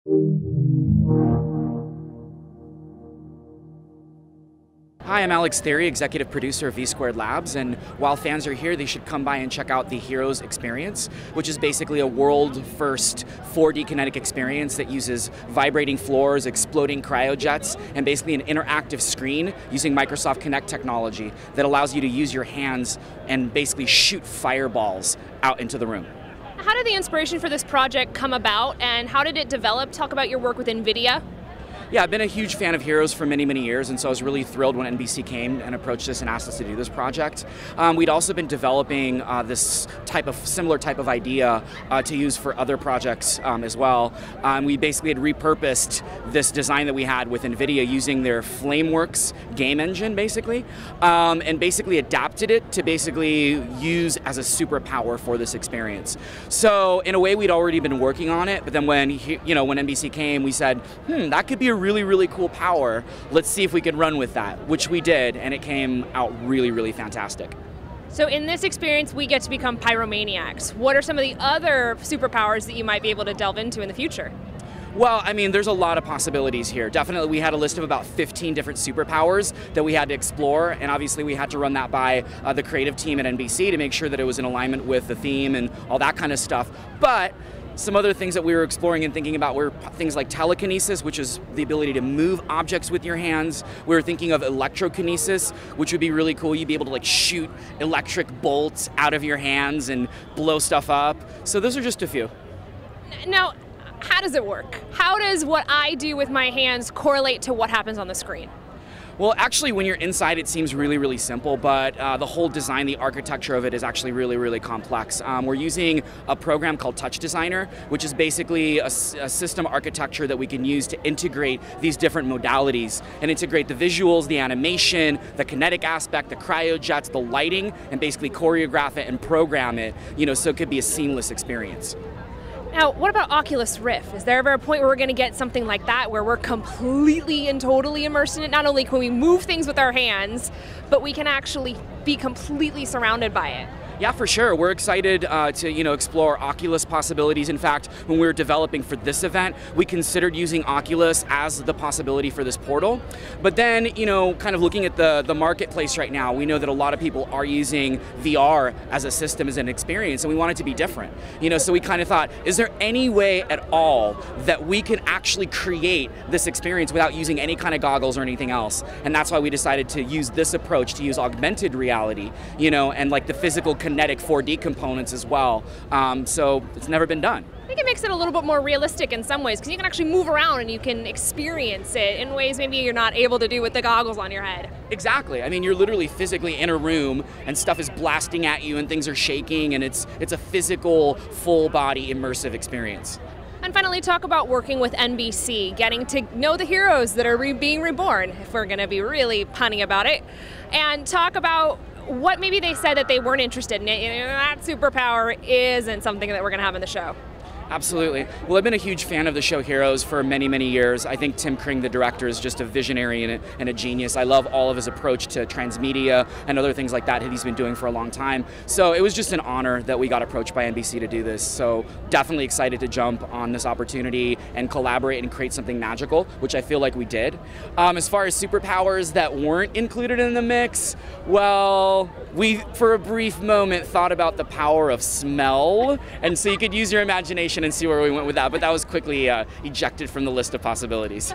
Hi, I'm Alex Thoery, executive producer of Squared Labs, and while fans are here, they should come by and check out the Heroes experience, which is basically a world-first 4D kinetic experience that uses vibrating floors, exploding cryojets, and basically an interactive screen using Microsoft Kinect technology that allows you to use your hands and basically shoot fireballs out into the room. How did the inspiration for this project come about, and how did it develop? Talk about your work with NVIDIA. Yeah, I've been a huge fan of Heroes for many, many years, and so I was really thrilled when NBC came and approached us and asked us to do this project. We'd also been developing this similar type of idea to use for other projects as well. We basically had repurposed this design that we had with NVIDIA using their Flameworks game engine, basically, and basically adapted it to basically use as a superpower for this experience. So in a way, we'd already been working on it, but then when NBC came, we said, that could be a really, really cool power. Let's see if we can run with that, which we did, and it came out really, really fantastic. So in this experience, we get to become pyromaniacs. What are some of the other superpowers that you might be able to delve into in the future? Well, I mean, there's a lot of possibilities here. Definitely, we had a list of about 15 different superpowers that we had to explore, and obviously we had to run that by the creative team at NBC to make sure that it was in alignment with the theme and all that kind of stuff. But some other things that we were exploring and thinking about were things like telekinesis, which is the ability to move objects with your hands. We were thinking of electrokinesis, which would be really cool. You'd be able to like shoot electric bolts out of your hands and blow stuff up. So those are just a few. Now, how does it work? How does what I do with my hands correlate to what happens on the screen? Well, actually, when you're inside, it seems really, really simple, but the whole design, the architecture of it is actually really, really complex. We're using a program called Touch Designer, which is basically a system architecture that we can use to integrate these different modalities and integrate the visuals, the animation, the kinetic aspect, the cryojets, the lighting, and basically choreograph it and program it, so it could be a seamless experience. Now, what about Oculus Rift? Is there ever a point where we're going to get something like that, where we're completely and totally immersed in it? Not only can we move things with our hands, but we can actually be completely surrounded by it. Yeah, for sure. We're excited to explore Oculus possibilities. In fact, when we were developing for this event, we considered using Oculus as the possibility for this portal. But then, kind of looking at the marketplace right now, we know that a lot of people are using VR as a system, as an experience, and we want it to be different. So we kind of thought, is there any way at all that we can actually create this experience without using any kind of goggles or anything else? And that's why we decided to use this approach, to use augmented reality, and like the physical kinetic 4D components as well. So it's never been done. I think it makes it a little bit more realistic in some ways, because you can actually move around and you can experience it in ways maybe you're not able to do with the goggles on your head. Exactly. I mean, you're literally physically in a room and stuff is blasting at you and things are shaking, and it's a physical, full body immersive experience. And finally, talk about working with NBC, getting to know the heroes that are being reborn, if we're going to be really punny about it, and talk about what maybe they said that they weren't interested in. That superpower isn't something that we're going to have in the show. Absolutely. Well, I've been a huge fan of the show Heroes for many, many years. I think Tim Kring, the director, is just a visionary and a genius. I love all of his approach to transmedia and other things like that he's been doing for a long time. So it was just an honor that we got approached by NBC to do this. So definitely excited to jump on this opportunity and collaborate and create something magical, which I feel like we did. As far as superpowers that weren't included in the mix, well, we, for a brief moment, thought about the power of smell. And so you could use your imagination and see where we went with that, but that was quickly ejected from the list of possibilities.